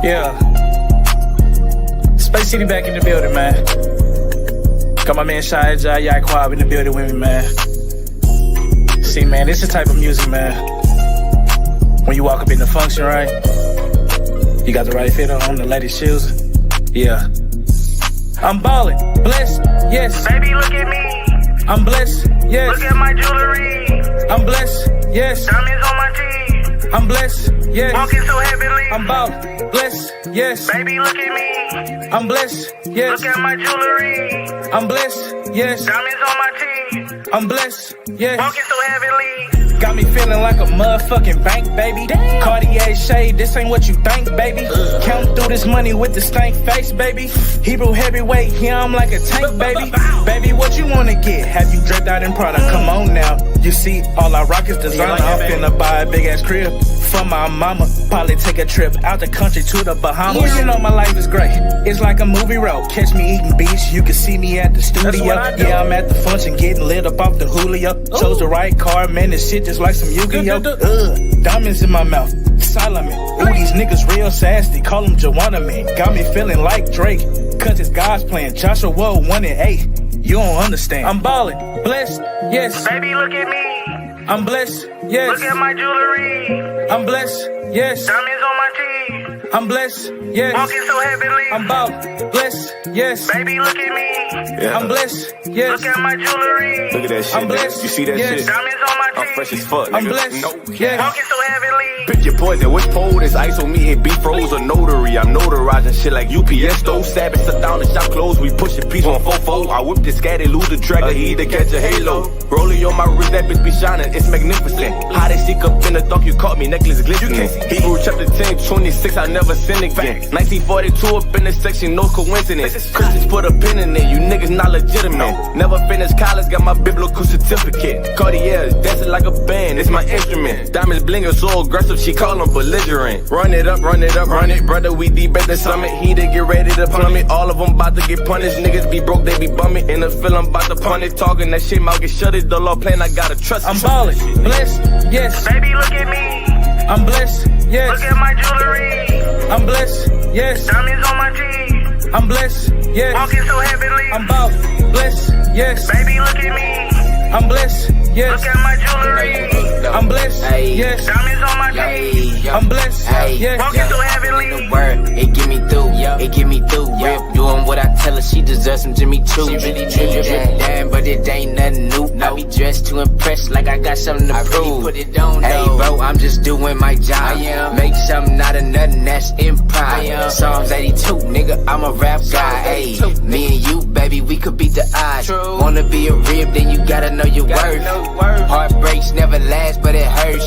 Yeah. Space City back in the building, man. Got my man Shy Jai Yaquab in the building with me, man. See, man, this is the type of music, man. When you walk up in the function, right? You got the right fit on, the latest shoes. Yeah. I'm ballin', blessed, yes. Baby, look at me. I'm blessed, yes. Look at my jewelry. I'm blessed, yes. Diamonds on my teeth. I'm blessed, yes. Walking so heavily. I'm ballin', blessed, yes. Baby, look at me. I'm blessed, yes. Look at my jewelry. I'm blessed, yes. Diamonds on my teeth. I'm blessed, yes. Walking so heavily. Got me feeling like a motherfucking bank, baby. Damn. Cartier shade, this ain't what you think, baby. Counting through this money with the stank face, baby. Hebrew heavyweight, here I'm like a tank, baby. Baby, what you wanna get? Have you dripped out in product? Come on now. You see, all I rock is designer. I'm finna buy a big ass crib for my mama. Probably take a trip out the country to the Bahamas. You know my life is great. It's like a movie role. Catch me eating beach. You can see me at the studio. Yeah, I'm at the function getting lit up off the Julio. Chose the right car, man. This shit just like some Yu-Gi-Oh. Diamonds in my mouth. Solomon. Ooh, these niggas real sassy. Call them Joanna, man. Got me feeling like Drake. Cause it's God's plan. Joshua 1-8. You don't understand. I'm ballin', blessed, yes. Baby, look at me. I'm blessed, yes. Look at my jewelry. I'm blessed, yes. Diamonds on my teeth. I'm blessed, yes. Walking so heavily. I'm ballin', blessed, yes. Baby, look at me. Yeah. I'm blessed, yes. Look at my jewelry. Look at that shit. I'm blessed, You see that yes. shit? Diamonds on my teeth. I'm fresh as fuck, nigga. I'm blessed, No. yes. Walking so heavily. Pick your poison, which pole is ISO me and beef froze or notary. I'm notarizing shit like UPS though. Savage sit down and shop clothes. We push a piece on 4-4. I whip the scatty, lose the tracker, he to catch a halo. Rolling on my wrist, that bitch be shining, it's magnificent. How they seek up in the thought you caught me, necklace glistening. Hebrew chapter 10, 26, I never sin again. 1942 up in the section, no coincidence. Christians put a pin in it, you niggas not legitimate. Never finished college, got my biblical certificate. Cartier, dancing like a band, it's my instrument. Diamonds blinging so aggressive, she call them belligerent. Run it up, run it up, run it. Brother, we deep at the summit. He to get ready to plummet. All of them about to get punished. Niggas be broke, they be bumming. In the film, about to pun it. Talking that shit, mouth get shut it. The law plan, I gotta trust it. I'm ballin', blessed, yes. Baby, look at me. I'm blessed, yes. Look at my jewelry. I'm blessed, yes. Diamonds on my teeth. I'm blessed, yes. Walking so heavily. I'm ballin', blessed, yes. Baby, look at me. I'm blessed, yes. Look at my jewelry. I'm blessed, yes. Diamonds on my teeth. I'm blessed, yes. Walking so heavily. The word, it get me through, it get me through. Rip doing what I tell her, she deserves some Jimmy Choo. She really drip, damn, but it ain't nothing new. I be dressed to impress, like I got something to prove. Put it on, hey bro, I'm just doing my job. Make something out of nothing, that's improv. Psalms 82, nigga, I'm a rap guy. Hey, me and you, baby, we could beat the odds. Wanna be a rib, then you gotta know your worth. Heartbreaks never last, but it hurts.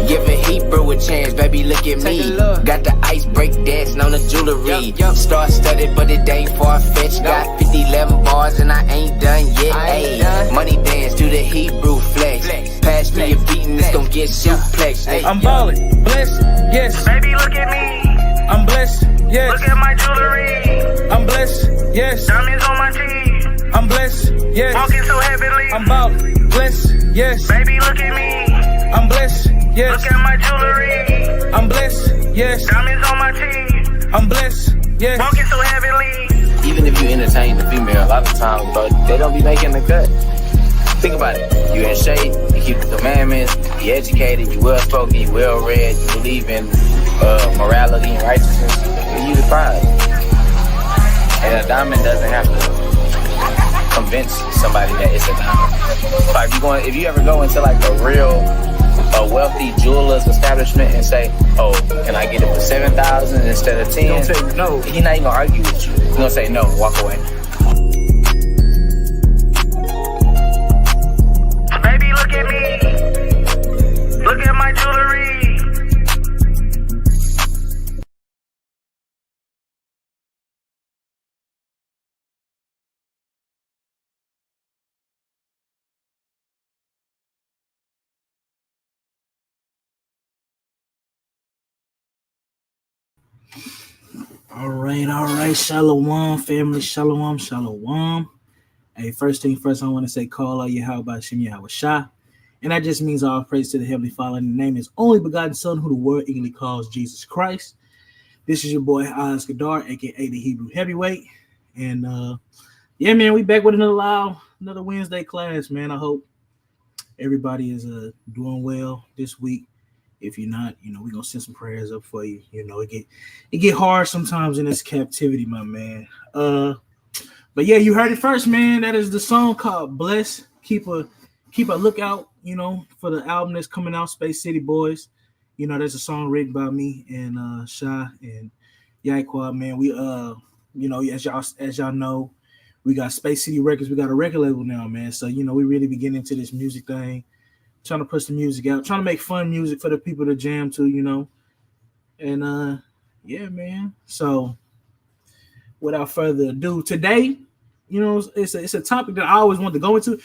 Give a Hebrew a chance, baby, look at me. Got the ice break dancing on the jewelry. Star studded, but it ain't far-fetched. Got 50, 11 bars and I ain't done yet. Ayy, money dance to the Hebrew flex. Pass me a beat and it's gon' get suplexed. I'm ballin', blessed, yes. Baby, look at me. I'm blessed, yes. Look at my jewelry. I'm blessed, yes. Diamonds on my teeth. I'm blessed, yes. Walking so heavily. I'm ballin', blessed, yes. Baby, look at me. I'm blessed, yes. Look at my jewelry. I'm blessed, yes. Diamonds on my teeth. I'm blessed, yes. Walking so heavily. Even if you entertain the female, a lot of times, bro, they don't be making the cut. Think about it. You in shape, you keep the commandments, you educated, you well spoken, you well read, you believe in morality and righteousness, and you the prize. And a diamond doesn't have to convince somebody that it's a diamond. Like if you ever go into like a wealthy jeweler's establishment and say, "Oh, can I get it for 7,000 instead of 10?" He gonna say no. He's not even gonna argue with you. He's gonna say no, walk away. Baby, look at me. Look at my jewelry. All right. Shalom, family. Shalom. Hey, first thing first, I want to say, call all Yahweh Shem Yahweh Shah. And that just means all praise to the Heavenly Father. And the name is only begotten Son, who the world eagerly calls Jesus Christ. This is your boy Oz Kadar, aka the Hebrew Heavyweight. And yeah, man, we back with another Wednesday class, man. I hope everybody is doing well this week. If you're not, we're gonna send some prayers up for you. It get hard sometimes in this captivity, my man. But yeah, you heard it first, man. That is the song called Bless. Keep a lookout, for the album that's coming out, Space City Boys. There's a song written by me and Sha and Yaquab, man. We as y'all know, we got Space City Records. We got a record label now, man. So we really be getting into this music thing, trying to push the music out, trying to make fun music for the people to jam to, and yeah, man. So without further ado, today, it's a topic that I always want to go into.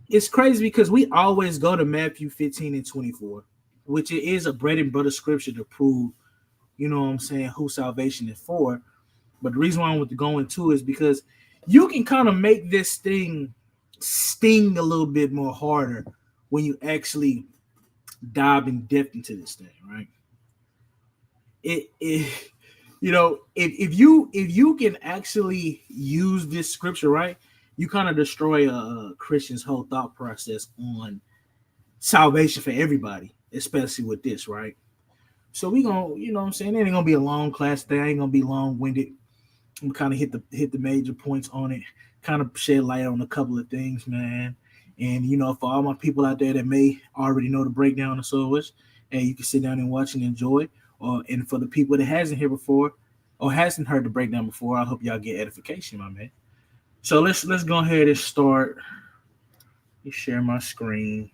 It's crazy because we always go to Matthew 15 and 24, which it is a bread and butter scripture to prove, who salvation is for. But the reason why I want to go into is because you can kind of make this thing sting a little bit more harder when you actually dive in depth into this thing, right? If you can actually use this scripture, right, you kind of destroy a Christian's whole thought process on salvation for everybody, especially with this, right? So we gonna, it ain't gonna be a long class today. I ain't gonna be long-winded. I'm kind of hit the major points on it, kind of shed light on a couple of things, man. And for all my people out there that may already know the breakdown of Source, and you can sit down and watch and enjoy. And for the people that hasn't heard before or hasn't heard the breakdown before, I hope y'all get edification, my man. So let's go ahead and start. Let me share my screen.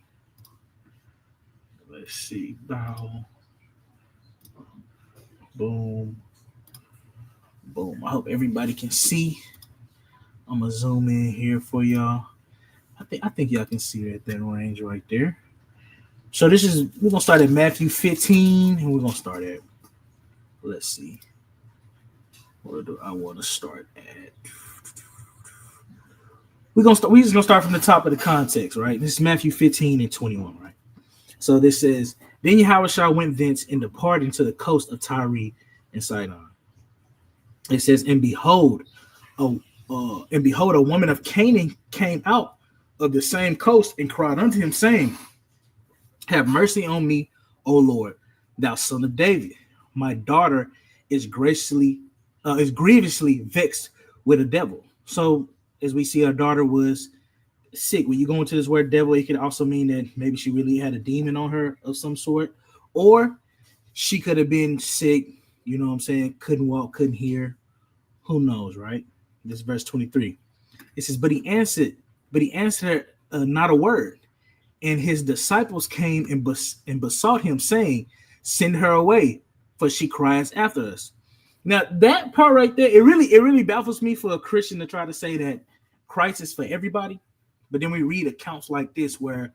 Let's see. Bow. Boom. Boom. I hope everybody can see. I'm gonna zoom in here for y'all. I think y'all can see it at that range right there. So we're gonna start at Matthew 15, and we're gonna start at, let's see. Where do I want to start at? We're just gonna start from the top of the context, right? This is Matthew 15 and 21, right? So this says, then Yahushua went thence and departed to the coast of Tyre and Sidon. It says, and behold, a woman of Canaan came out of the same coast and cried unto him, saying, have mercy on me, O Lord, thou son of David. My daughter is grievously vexed with a devil. So as we see, our daughter was sick. When you go into this word devil, it could also mean that maybe she really had a demon on her of some sort, or she could have been sick, couldn't walk, couldn't hear. Who knows, right? This is verse 23. It says, but he answered her not a word. And his disciples came and besought him, saying, send her away, for she cries after us. Now, that part right there, it really baffles me for a Christian to try to say that Christ is for everybody. But then we read accounts like this where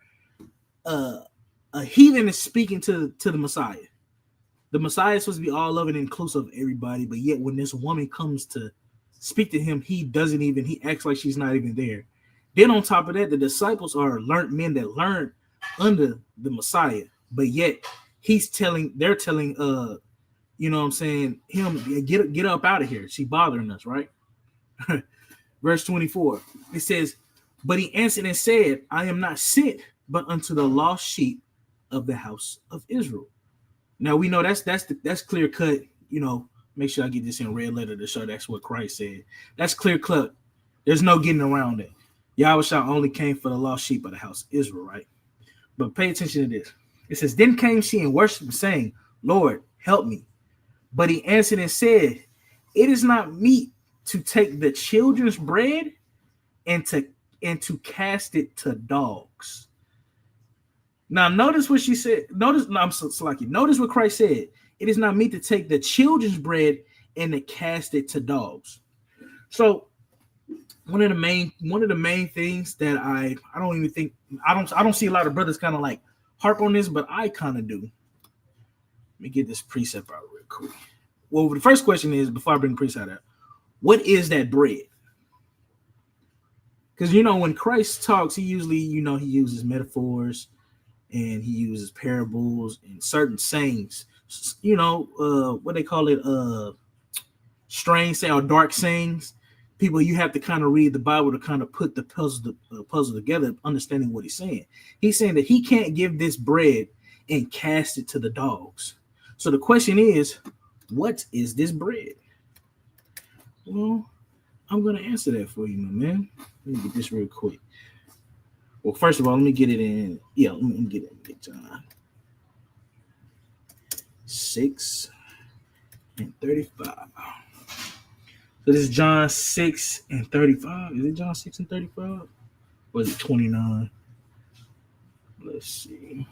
a heathen is speaking to the Messiah. The Messiah is supposed to be all loving and inclusive of everybody, but yet when this woman comes to speak to him, he acts like she's not even there. Then on top of that, the disciples are learned men that learned under the Messiah, but yet they're telling him, get up out of here. She bothering us, right? Verse 24, it says, but he answered and said, I am not sent but unto the lost sheep of the house of Israel. Now we know that's clear cut. Make sure I get this in red letter to show that's what Christ said. That's clear cut. There's no getting around it. Yahushua only came for the lost sheep of the house of Israel, right? But pay attention to this. It says, then came she and worshiped, saying, Lord, help me. But he answered and said, it is not meet to take the children's bread and to cast it to dogs. Now, notice what she said. Notice what Christ said. It is not meet to take the children's bread and to cast it to dogs. So one of the main things that I don't see a lot of brothers kind of like harp on this, but I kind of do. Let me get this precept out real quick. Well, the first question is, before I bring the precept out, what is that bread? Because when Christ talks, he usually he uses metaphors and he uses parables and certain sayings what they call it, strange say or dark sayings. People, you have to kind of read the Bible to kind of put the puzzle together, understanding what he's saying. He's saying that he can't give this bread and cast it to the dogs. So the question is, what is this bread? Well, I'm going to answer that for you, my man. Let me get this real quick. Well, first of all, let me get it in. Yeah, let me get John 6:35. So this is John 6:35. Is it John 6:35? Or is it 29? Let's see.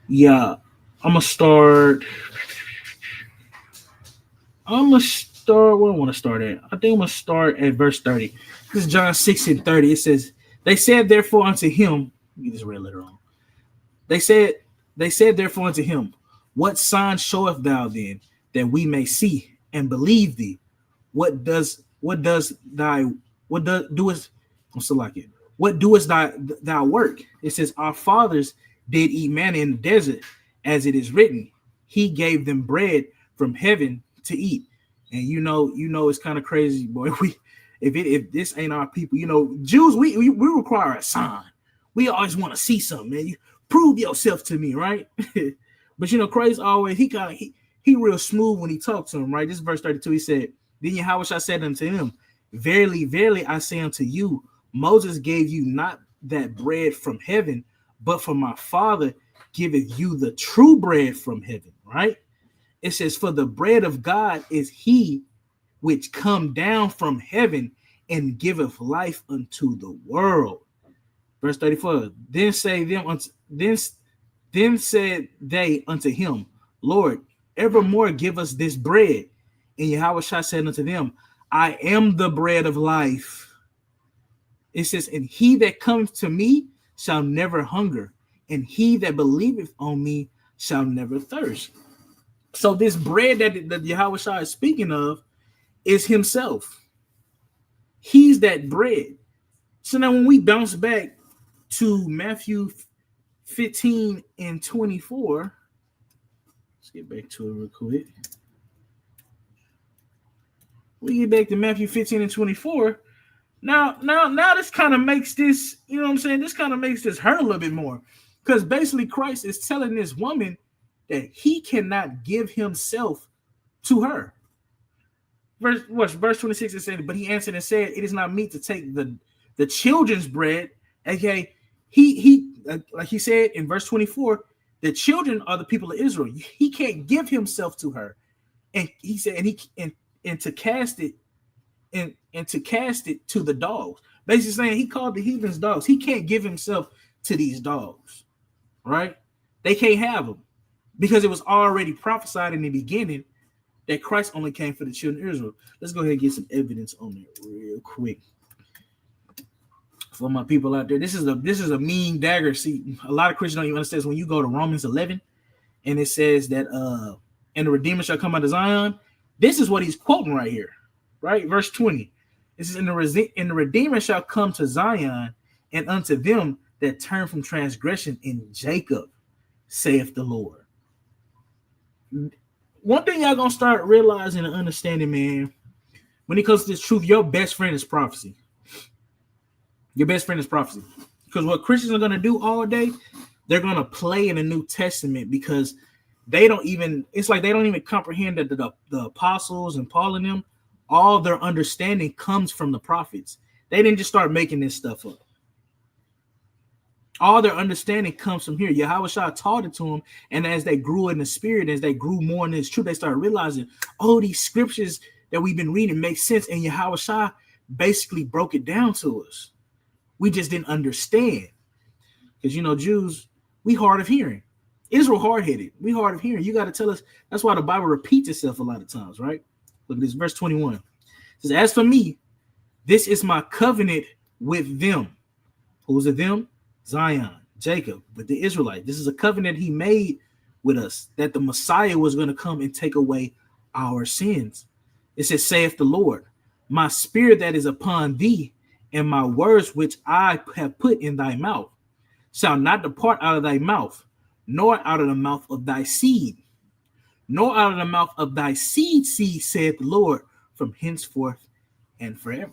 Yeah, I'm gonna start. Where I want to start at. I think I'm gonna start at verse 30. This is John 6:30. It says, "They said therefore unto him." Let me get this red letter on. They said therefore unto him, "What sign showeth thou then, that we may see and believe thee? What doest thou work?" It says, "Our fathers did eat manna in the desert, as it is written, he gave them bread from heaven to eat." And you know it's kind of crazy, boy. If this ain't our people, Jews, we require a sign. We always want to see something, man. You prove yourself to me, right? But Christ always he real smooth when he talks to him, right? This is verse 32. He said, "Then Yahweh said unto him, Verily, verily, I say unto you, Moses gave you not that bread from heaven, but from my Father giveth you the true bread from heaven," right? It says, "For the bread of God is he which come down from heaven and giveth life unto the world." Verse 34. Then said they unto him, "Lord, evermore give us this bread." And Yahweh said unto them, "I am the bread of life." It says, "And he that comes to me shall never hunger, and he that believeth on me shall never thirst." So this bread that Yahweh is speaking of is himself. He's that bread. So now when we bounce back to Matthew 15:24, let's get back to it real quick. We get back to Matthew 15:24. Now this kind of makes this, this kind of makes this hurt a little bit more. Because basically Christ is telling this woman that he cannot give himself to her. Verse 26 is saying, "But he answered and said, It is not meet to take the children's bread." Okay, he like he said in verse 24, the children are the people of Israel. He can't give himself to her, and he said, and to cast it to the dogs. Basically saying he called the heathens dogs. He can't give himself to these dogs, right? They can't have him because it was already prophesied in the beginning that Christ only came for the children of Israel. Let's go ahead and get some evidence on that real quick for my people out there. This is a mean dagger. See, a lot of Christians don't even understand. When you go to Romans 11 and it says that and the Redeemer shall come out of Zion, this is what he's quoting right here, right? Verse 20. This is, "And the Redeemer shall come to Zion, and unto them that turn from transgression in Jacob, saith the Lord." One thing y'all gonna start realizing and understanding, man, when it comes to this truth, your best friend is prophecy. Your best friend is prophecy. Because what Christians are gonna do all day, they're gonna play in the New Testament because they don't even comprehend that the apostles and Paul and them, all their understanding comes from the prophets. They didn't just start making this stuff up. All their understanding comes from here. Yahweh taught it to them, and as they grew in the spirit, as they grew more in this truth, they started realizing, these scriptures that we've been reading make sense, and Yahweh basically broke it down to us. We just didn't understand. Because, Jews, we hard of hearing. Israel hard-headed. We hard of hearing. You got to tell us. That's why the Bible repeats itself a lot of times, right? Look at this, verse 21. It says, "As for me, this is my covenant with them." Who's it them? Zion, Jacob, with the Israelites. This is a covenant he made with us, that the Messiah was going to come and take away our sins. It says, "Saith the Lord, my spirit that is upon thee, and my words which I have put in thy mouth shall not depart out of thy mouth, nor out of the mouth of thy seed, nor out of the mouth of thy seed, saith the Lord, from henceforth and forever.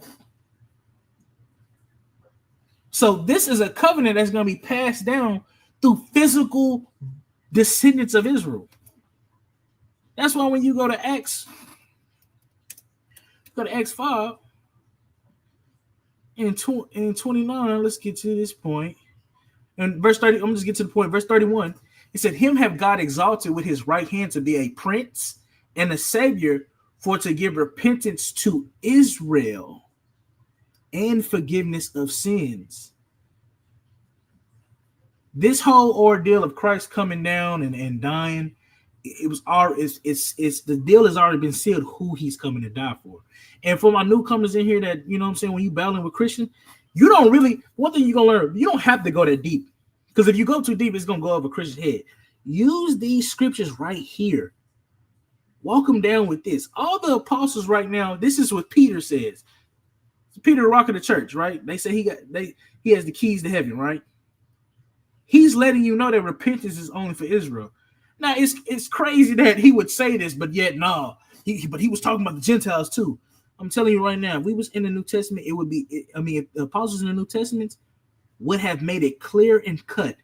So this is a covenant that's going to be passed down through physical descendants of Israel. That's why when you go to Acts 5 and 29, let's get to this point. And verse 30, I'm just get to the point. Verse 31, it said, him have God exalted with his right hand to be a prince and a savior, for to give repentance to Israel and forgiveness of sins. This whole ordeal of Christ coming down and dying, it's the deal has already been sealed who he's coming to die for. And for my newcomers in here that, you know what I'm saying, when you battling with Christian, you don't really, one thing you're going to learn, you don't have to go that deep. Because if you go too deep, it's going to go over Christian's head. Use these scriptures right here. Walk them down with this. All the apostles right now, this is what Peter says. Peter, the rock of the church, right? They say he has the keys to heaven, right? He's letting you know that repentance is only for Israel. Now, it's crazy that he would say this, but yet, no. But he was talking about the Gentiles too. I'm telling you right now, if we was in the New Testament, it would be, if the apostles in the New Testament would have made it clear and cut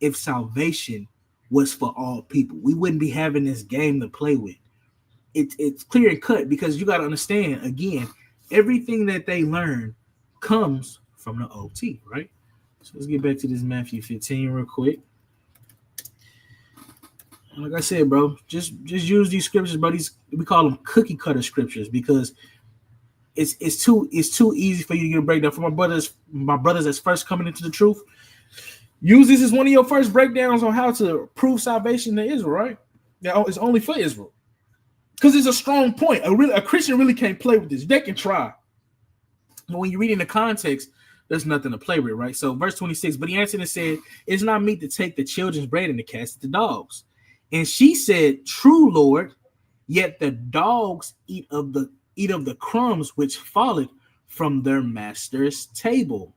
if salvation was for all people. We wouldn't be having this game to play with. It's clear and cut because you got to understand, again, everything that they learn comes from the OT, right? So let's get back to this Matthew 15 real quick. And like I said, bro, just use these scriptures, bro. We call them cookie cutter scriptures because it's too easy for you to get a breakdown. For my brothers that's first coming into the truth, use this as one of your first breakdowns on how to prove salvation to Israel, right? Yeah, it's only for Israel. Because it's a strong point. A Christian really can't play with this. They can try. But when you read in the context, there's nothing to play with, right? So verse 26, but he answered and said, it's not meet to take the children's bread and to cast it to dogs. And she said, true, Lord, yet the dogs eat of the crumbs which falleth from their master's table.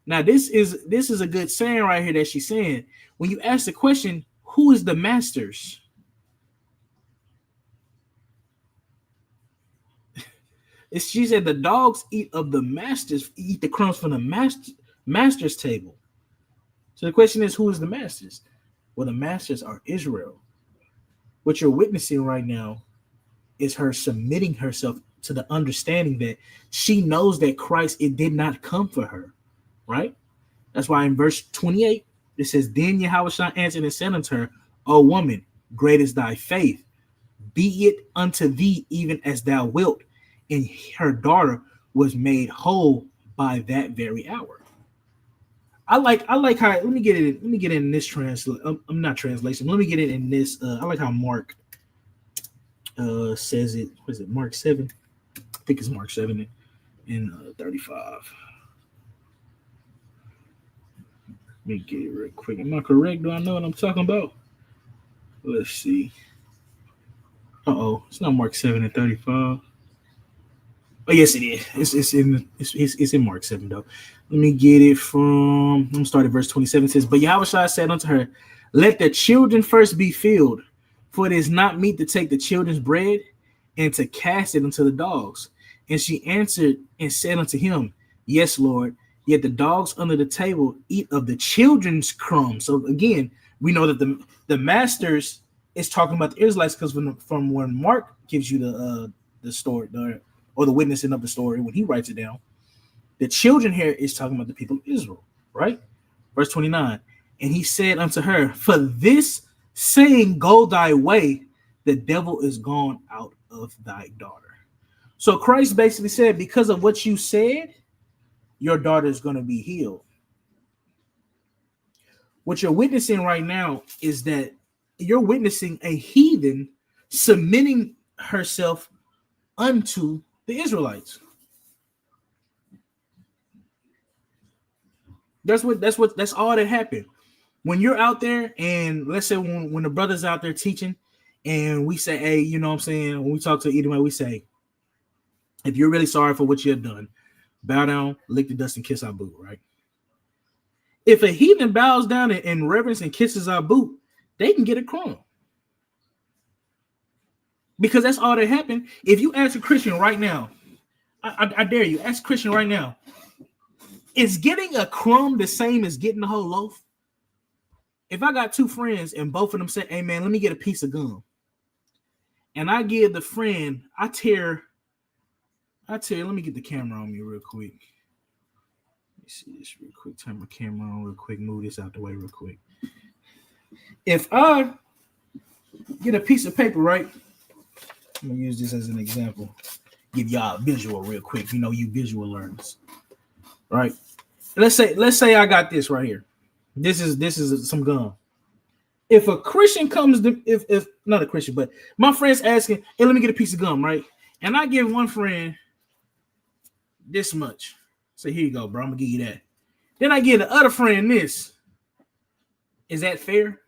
Now, this is a good saying right here that she's saying. When you ask the question, who is the masters? She said the dogs eat the crumbs from the master's table. So the question is, who is the masters? Well, the masters are Israel. What you're witnessing right now is her submitting herself to the understanding that she knows that Christ, it did not come for her, right? That's why in verse 28, it says, then Yahushua answered and said unto her, O woman, great is thy faith. Be it unto thee even as thou wilt. And her daughter was made whole by that very hour. I like how, let me get it in this translation. I'm not translation. Let me get it in this. I like how Mark says it. What is it? Mark 7. I think it's Mark 7 in 35. Let me get it real quick. Am I correct? Do I know what I'm talking about? Let's see. It's not Mark 7 and 35. Oh, yes, it is. It's in Mark 7, though. Let me get it from, I'm starting at verse 27. It says, but Yahushua said unto her, let the children first be filled, for it is not meet to take the children's bread and to cast it unto the dogs. And she answered and said unto him, yes, Lord, yet the dogs under the table eat of the children's crumbs. So again, we know that the masters is talking about the Israelites, because from when Mark gives you the story, or the witnessing of the story, when he writes it down, the children here is talking about the people of Israel, right? Verse 29, and he said unto her, for this saying, go thy way, the devil is gone out of thy daughter. So Christ basically said, because of what you said, your daughter is going to be healed. What you're witnessing right now is that you're witnessing a heathen submitting herself unto the Israelites. That's all that happened. When you're out there, and let's say when the brother's out there teaching, and we say, hey, you know what I'm saying, when we talk to Edomite, we say, if you're really sorry for what you have done, bow down, lick the dust, and kiss our boot, right? If a heathen bows down in reverence and kisses our boot, they can get a crumb. Because that's all that happened. If you ask a Christian right now, I dare you, ask a Christian right now, is getting a crumb the same as getting the whole loaf? If I got two friends and both of them say, hey man, let me get a piece of gum. And I give the friend, I tear, let me get the camera on me real quick. Let me see this real quick. Turn my camera on real quick. Move this out the way real quick. If I get a piece of paper, right? I'm gonna use this as an example. Give y'all a visual real quick. You know, you visual learners, right? Let's say I got this right here. This is some gum. If a Christian comes to, if not a Christian, but my friend's asking, hey, let me get a piece of gum, right? And I give one friend this much. Say, here you go, bro. I'm gonna give you that. Then I give the other friend this. Is that fair?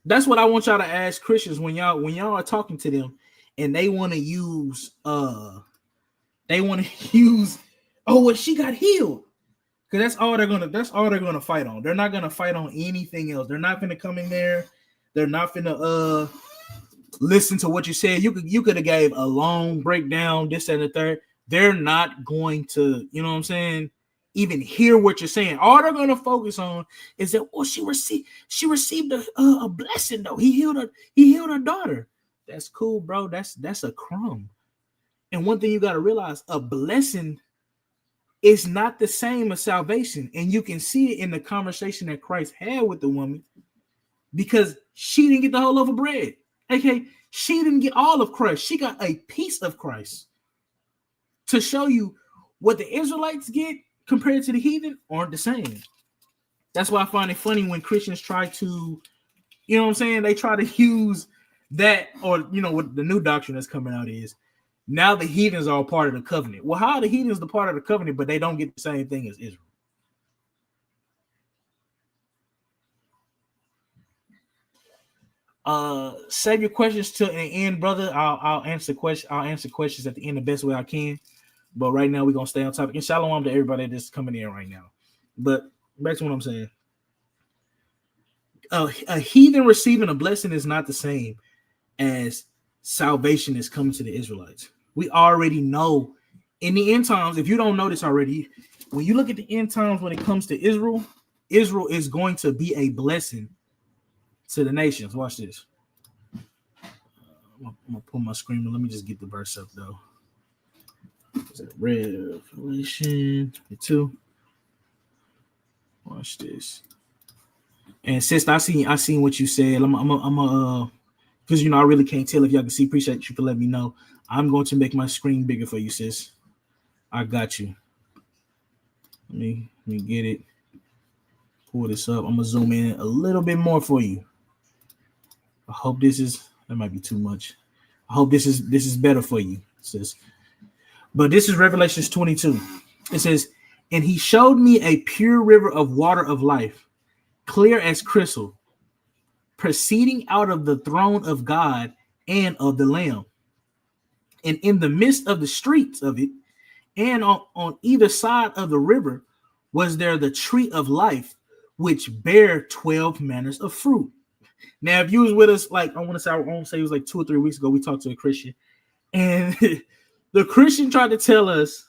That's what I want y'all to ask Christians when y'all are talking to them and they want to use oh, well, she got healed. Because that's all they're gonna fight on. They're not gonna fight on anything else. They're not gonna come in there. They're not gonna listen to what you said. You could have gave a long breakdown, this and the third. They're not going to, you know what I'm saying, even hear what you're saying. All they're gonna focus on is that, well, she received a blessing though. He healed her daughter. That's cool, bro. That's a crumb. And one thing you gotta realize, a blessing is not the same as salvation. And you can see it in the conversation that Christ had with the woman, because she didn't get the whole loaf of bread. Okay, she didn't get all of Christ. She got a piece of Christ. To show you what the Israelites get compared to the heathen aren't the same. That's why I find it funny when Christians try to, you know what I'm saying, they try to use that, or, you know, what the new doctrine that's coming out is, now the heathens are a part of the covenant. Well, how are the heathens the part of the covenant, but they don't get the same thing as Israel? Save your questions till the end, brother. I'll answer questions at the end the best way I can. But right now we're gonna stay on topic. And shalom to everybody that's coming in right now. But back to what I'm saying. A heathen receiving a blessing is not the same as salvation is coming to the Israelites. We already know in the end times, if you don't know this already, when you look at the end times when it comes to Israel, Israel is going to be a blessing to the nations. Watch this. I'm gonna pull my screen, but let me just get the verse up though. Is that Revelation 2? Watch this. And sister, I seen what you said. I'm because you know I really can't tell if y'all can see. Appreciate you for letting me know. I'm going to make my screen bigger for you, sis. I got you. Let me get it. Pull this up. I'm gonna zoom in a little bit more for you. I hope that might be too much. I hope this is better for you, sis. But this is Revelation 22. It says, and he showed me a pure river of water of life, clear as crystal, proceeding out of the throne of God and of the Lamb. And in the midst of the streets of it, and on either side of the river, was there the tree of life, which bare 12 manners of fruit. Now, if you was with us, like I want to say it was like 2 or 3 weeks ago, we talked to a Christian, and the Christian tried to tell us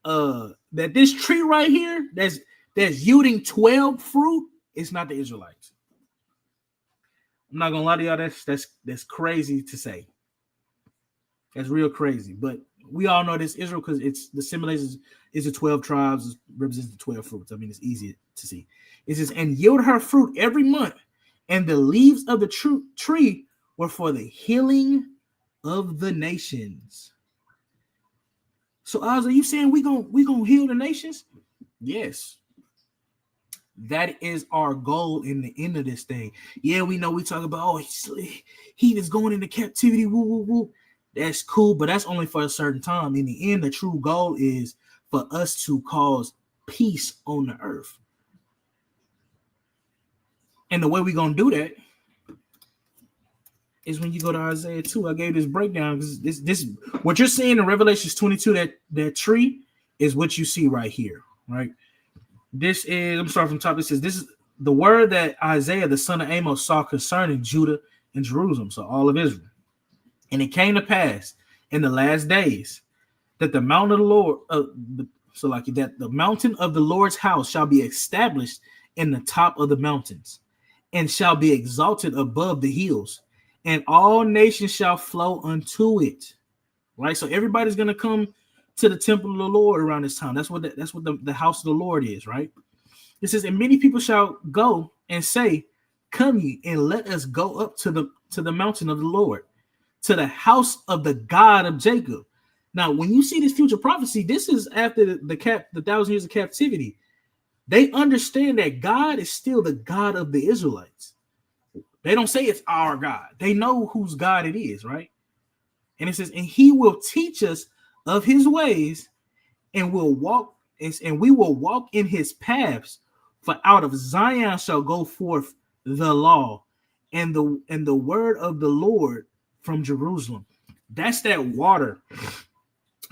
that this tree right here that's yielding 12 fruit, it's not the Israelites. I'm not gonna lie to y'all, that's crazy to say. That's real crazy, but we all know this Israel because it's the symbolizes is the 12 tribes, represents the 12 fruits. I mean, it's easy to see. It says, and yield her fruit every month, and the leaves of the tree were for the healing of the nations. So, Oz, are you saying we gonna heal the nations? Yes. That is our goal in the end of this thing. Yeah, we know we talk about, he is going into captivity. Woo, woo, woo. That's cool, but that's only for a certain time. In the end, the true goal is for us to cause peace on the earth. And the way we're going to do that is when you go to Isaiah 2. I gave this breakdown because this what you're seeing in Revelation 22, that tree is what you see right here, right? This is, I'm starting from the top. This is the word that Isaiah, the son of Amos, saw concerning Judah and Jerusalem, so all of Israel. And it came to pass in the last days that the mountain of the Lord, that the mountain of the Lord's house shall be established in the top of the mountains, and shall be exalted above the hills, and all nations shall flow unto it. Right, so everybody's gonna come to the temple of the Lord around this time. That's what the house of the Lord is, right? It says, and many people shall go and say, "Come ye and let us go up to the mountain of the Lord, to the house of the God of Jacob." Now, when you see this future prophecy, this is after the 1,000 years of captivity. They understand that God is still the God of the Israelites. They don't say it's our God. They know whose God it is, right? And it says, and he will teach us of his ways, and we will walk in his paths. For out of Zion shall go forth the law and the word of the Lord from Jerusalem. That's that water,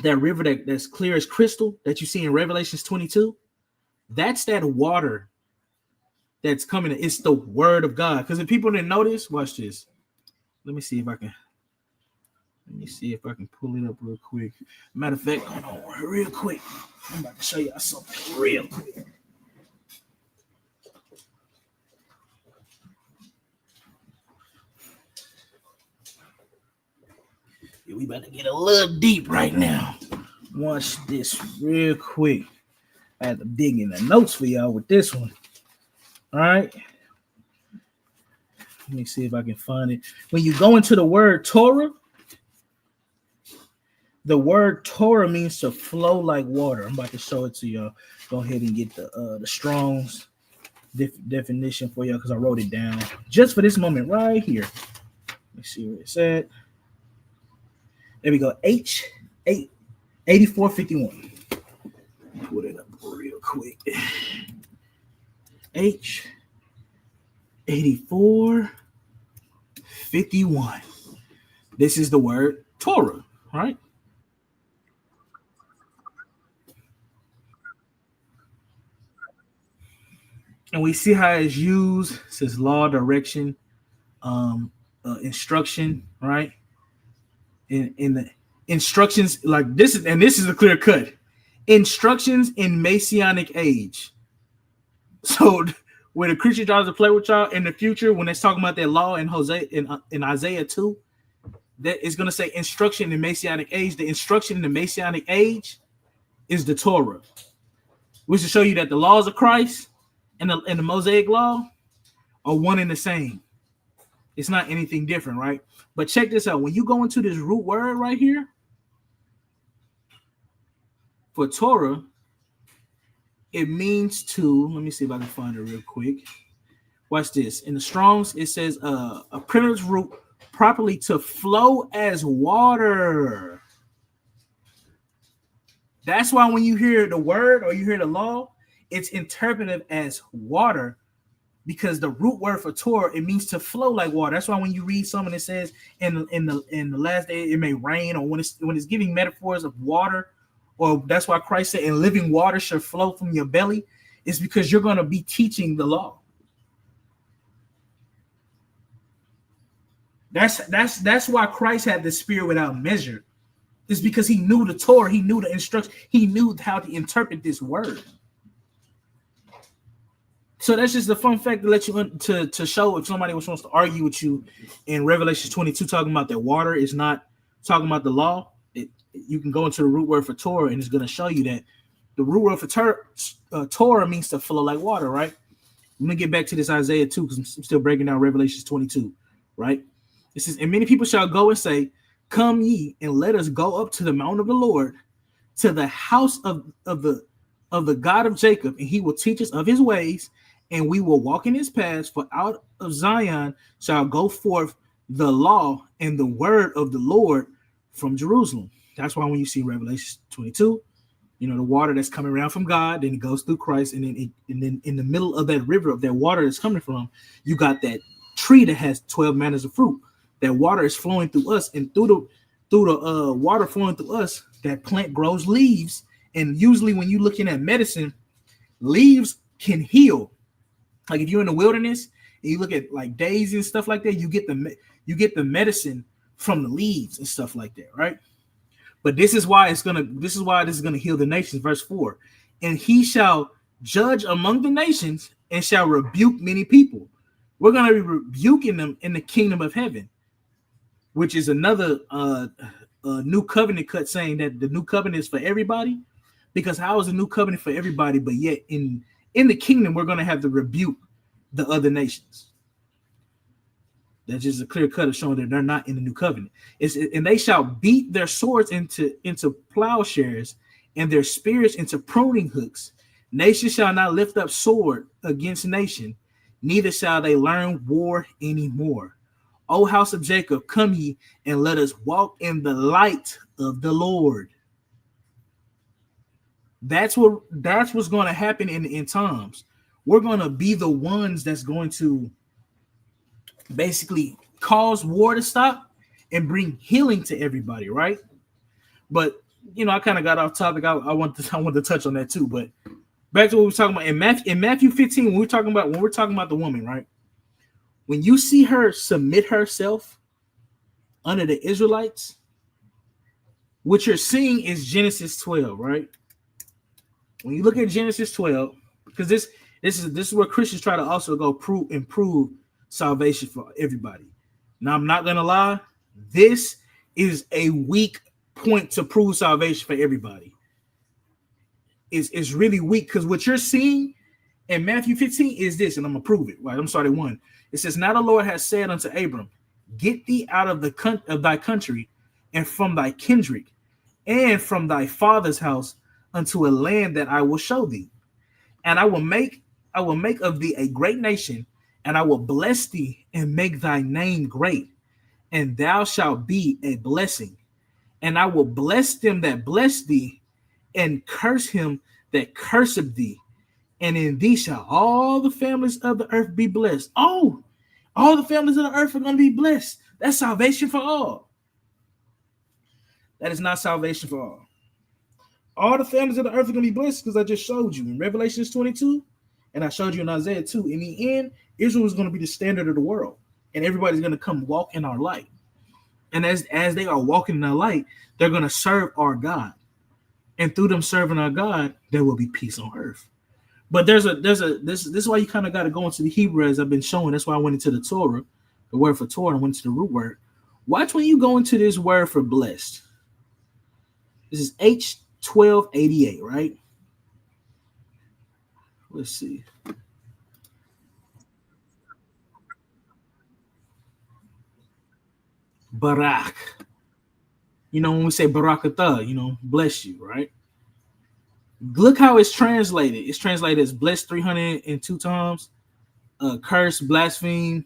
that river that's clear as crystal that you see in Revelations 22. That's that water that's coming. It's the word of God. Because if people didn't notice, watch this. Let me see if I can pull it up real quick. Matter of fact, hold on real quick. I'm about to show y'all something real quick. Yeah, we about to get a little deep right now. Watch this real quick. I had to dig in the notes for y'all with this one. All right. Let me see if I can find it. When you go into the word Torah, the word Torah means to flow like water. I'm about to show it to y'all. Go ahead and get the Strong's definition for y'all because I wrote it down just for this moment right here. Let's see where it's at. There we go. H8451. Put it up real quick. H8451. This is the word Torah, right? And we see how it's used. It says law, direction, instruction, right? In the instructions, like this is a clear cut. Instructions in Messianic age. So when the Christian tries to play with y'all in the future, when it's talking about that law in Isaiah 2, that is going to say instruction in Messianic age. The instruction in the Messianic age is the Torah, which to show you that the laws of Christ and the Mosaic law are one and the same. It's not anything different, right? But check this out. When you go into this root word right here for Torah, it means to, let me see if I can find it real quick. Watch this. In the Strong's, it says a primitive root properly to flow as water. That's why when you hear the word or you hear the law, it's interpreted as water, because the root word for Torah, it means to flow like water. That's why when you read something that says in the last day it may rain, or when it's giving metaphors of water, or that's why Christ said, "And living water shall flow from your belly," it's because you're going to be teaching the law. That's why Christ had the spirit without measure. It's because he knew the Torah, he knew the instruction, he knew how to interpret this word. So that's just a fun fact to let you to show if somebody wants to argue with you in Revelation 22 talking about that water is not talking about the law. You can go into the root word for Torah and it's going to show you that the root word for Torah means to flow like water, right? Let me get back to this Isaiah 2 because I'm still breaking down Revelation 22, right? It says, and many people shall go and say, "Come ye and let us go up to the mountain of the Lord, to the house of the God of Jacob, and he will teach us of his ways, and we will walk in his paths. For out of Zion shall go forth the law and the word of the Lord from Jerusalem." That's why when you see Revelation 22, you know, the water that's coming around from God, then it goes through Christ, and then in the middle of that river of that water that's coming from, you got that tree that has 12 manners of fruit. That water is flowing through us, and through the water flowing through us, that plant grows leaves And usually when you're looking at medicine, leaves can heal. Like if you're in the wilderness and you look at like daisies and stuff like that, you get the medicine from the leaves and stuff like that, right? But this is why this is gonna heal the nations. Verse 4, and he shall judge among the nations and shall rebuke many people. We're gonna be rebuking them in the kingdom of heaven, which is another new covenant cut, saying that the new covenant is for everybody. Because how is a new covenant for everybody, but yet in the kingdom we're gonna have to rebuke the other nations? That's just a clear cut of showing that they're not in the new covenant. And they shall beat their swords into plowshares and their spears into pruning hooks. Nation shall not lift up sword against nation, neither shall they learn war anymore. O house of Jacob, come ye and let us walk in the light of the Lord. That's what's going to happen in the end times. We're going to be the ones that's going to basically cause war to stop and bring healing to everybody, right? But I kind of got off topic. I want to touch on that too. But back to what we were talking about in Matthew 15, when we're talking about the woman, right? When you see her submit herself under the Israelites, what you're seeing is Genesis 12, right? When you look at Genesis 12, because this is where Christians try to also go improve salvation for everybody. Now, I'm not gonna lie, this is a weak point to prove salvation for everybody. It's really weak, because what you're seeing in Matthew 15 is this, and I'm gonna prove it. Right, I'm starting 1. It says, "Now the Lord has said unto Abram, get thee out of thy country and from thy kindred and from thy father's house unto a land that I will show thee. And I will make of thee a great nation, and I will bless thee and make thy name great, and thou shalt be a blessing. And I will bless them that bless thee, and curse him that curseth thee. And in thee shall all the families of the earth be blessed." Oh, all the families of the earth are going to be blessed. That's salvation for all. That is not salvation for all. All the families of the earth are going to be blessed, because I just showed you in Revelation 22, and I showed you in Isaiah 2. In the end, Israel is going to be the standard of the world, and everybody's going to come walk in our light. And as they are walking in our light, they're going to serve our God. And through them serving our God, there will be peace on earth. But this is why you kind of got to go into the Hebrew, as I've been showing. That's why I went into the Torah, the word for Torah, and went into the root word. Watch when you go into this word for blessed. This is H1288, right? Let's see. Barak. When we say barakatah, bless you, right? Look how it's translated. It's translated as blessed 302 times, curse, blaspheme,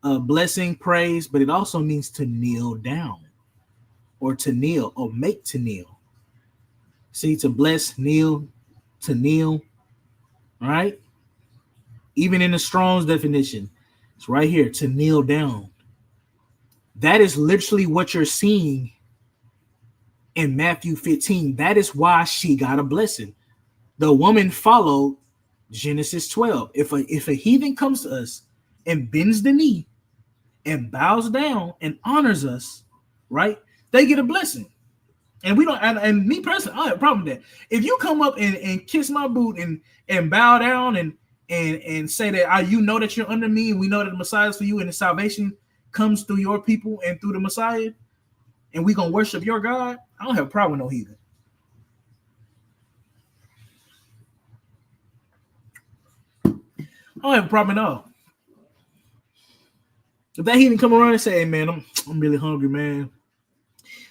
blessing, praise, but it also means to kneel down, or to kneel, or make to kneel. See, to bless, kneel, to kneel, right? Even in the Strong's definition, it's right here, to kneel down. That is literally what you're seeing in Matthew 15. That is why she got a blessing. The woman followed Genesis 12. If a heathen comes to us and bends the knee and bows down and honors us, right, they get a blessing. And we don't, and me personally, I don't have a problem with that. If you come up and kiss my boot and bow down and say that you know that you're under me, and we know that the Messiah is for you, and the salvation comes through your people and through the Messiah, and we gonna worship your God, I don't have a problem with no heathen. I don't have a problem at all. If that heathen come around and say, "Hey man, I'm really hungry, man,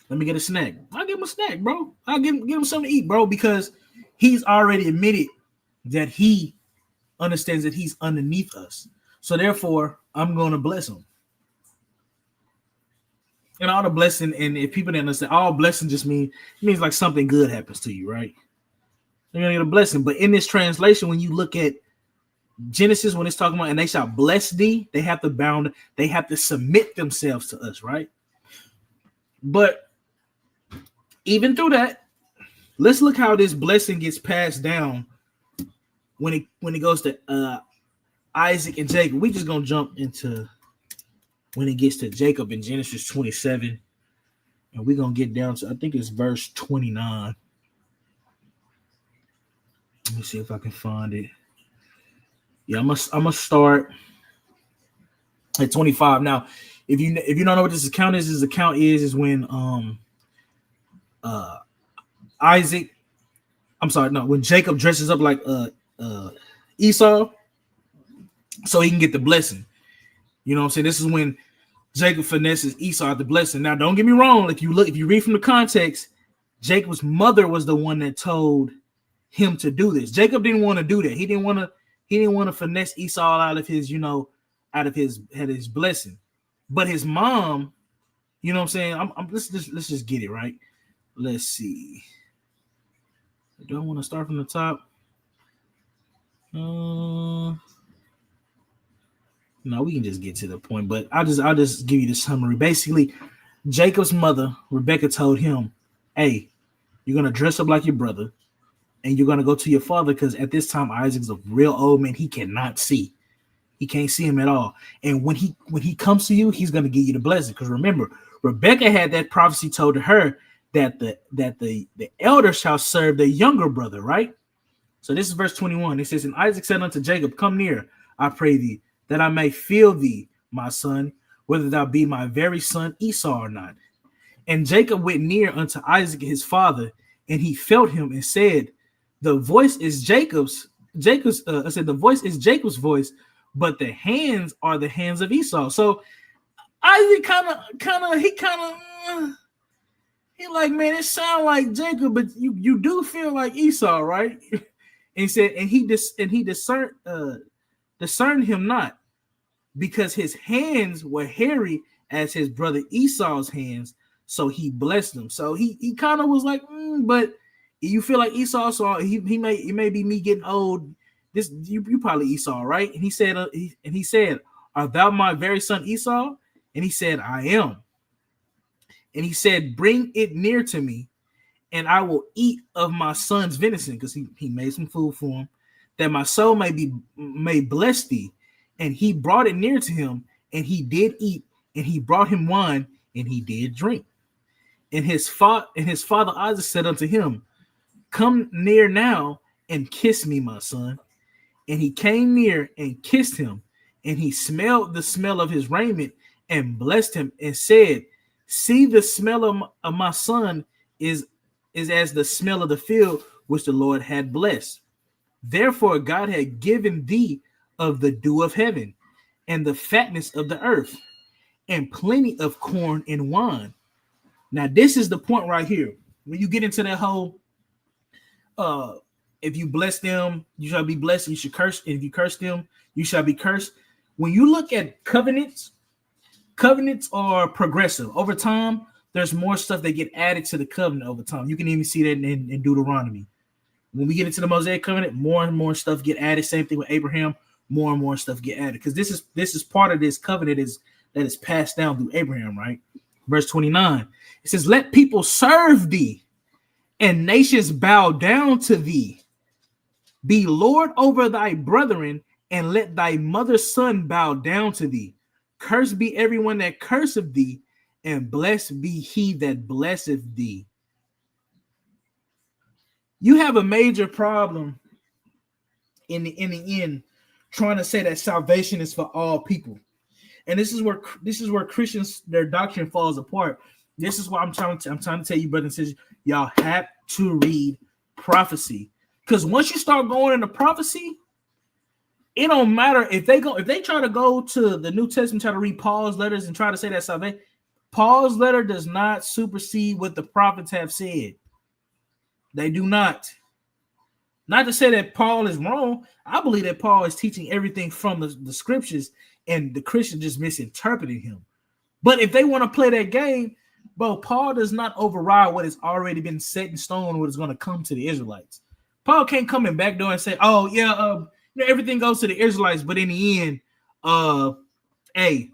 let me get a snack," I'll give him a snack, bro. I'll give him something to eat, bro, because he's already admitted that he understands that he's underneath us. So therefore, I'm going to bless him. And all the blessing, and if people didn't understand, all blessing just means like something good happens to you, right? You're gonna get a blessing. But in this translation, when you look at Genesis, when it's talking about, and they shall bless thee, they have to submit themselves to us, right? But even through that, let's look how this blessing gets passed down when it goes to Isaac and Jacob. We just gonna jump into when it gets to Jacob in Genesis 27, and we're gonna get down to, I think it's verse 29. Let me see if I can find it. Yeah, I'm gonna start at 25. Now, if you don't know what this account is when Isaac, when Jacob dresses up like Esau, so he can get the blessing. You know what I'm saying? This is when Jacob finesses Esau the blessing. Now, don't get me wrong. If you read from the context, Jacob's mother was the one that told him to do this. Jacob didn't want to do that. He didn't want to finesse Esau out of his, his blessing. But his mom, you know what I'm saying? Let's just get it right. Let's see. Do I want to start from the top? No, we can just get to the point, but I'll just give you the summary. Basically, Jacob's mother, Rebecca, told him, hey, you're going to dress up like your brother, and you're going to go to your father, because at this time, Isaac's a real old man. He cannot see. He can't see him at all. And when he comes to you, he's going to give you the blessing. Because remember, Rebecca had that prophecy told to her that the elder shall serve the younger brother, right? So this is verse 21. It says, and Isaac said unto Jacob, come near, I pray thee, that I may feel thee, my son, whether thou be my very son Esau or not. And Jacob went near unto Isaac his father, and he felt him and said, the voice is Jacob's. The voice is Jacob's voice, but the hands are the hands of Esau. So Isaac he like, man, it sounds like Jacob, but you do feel like Esau, right? And he said, and he discerned him not, because his hands were hairy as his brother Esau's hands, so he blessed him. So he kind of was like, but you feel like Esau, so it may be me getting old. This you probably Esau, right? And he said, art thou my very son Esau? And he said, I am. And he said, bring it near to me, and I will eat of my son's venison, because he made some food for him, that my soul may bless thee. And he brought it near to him, and he did eat, and he brought him wine, and he did drink. And his father Isaac said unto him, come near now and kiss me, my son. And he came near and kissed him, and he smelled the smell of his raiment and blessed him and said, see, the smell of my son is as the smell of the field which the Lord had blessed. Therefore God had given thee of the dew of heaven and the fatness of the earth and plenty of corn and wine. Now this is the point right here. When you get into that whole, if you bless them, you shall be blessed. You should curse. And if you curse them, you shall be cursed. When you look at covenants are progressive. Over time, there's more stuff that get added to the covenant over time. You can even see that in Deuteronomy. When we get into the Mosaic covenant, more and more stuff get added. Same thing with Abraham. More and more stuff get added, because this is part of this covenant that is passed down through Abraham, right? Verse 29. It says, let people serve thee and nations bow down to thee. Be Lord over thy brethren, and let thy mother's son bow down to thee. Cursed be everyone that curseth thee, and blessed be he that blesseth thee. You have a major problem in the end trying to say that salvation is for all people. And this is where Christians, their doctrine falls apart. This is why I'm trying to tell you, brothers and sisters, y'all have to read prophecy. Because once you start going into prophecy, it don't matter if they try to go to the New Testament, try to read Paul's letters and try to say that salvation. Paul's letter does not supersede what the prophets have said. They do not. Not to say that Paul is wrong. I believe that Paul is teaching everything from the scriptures, and the Christians just misinterpreting him. But if they want to play that game, bro, Paul does not override what has already been set in stone, what is going to come to the Israelites. Paul can't come in back door and say, oh, yeah, everything goes to the Israelites, but in the end, hey,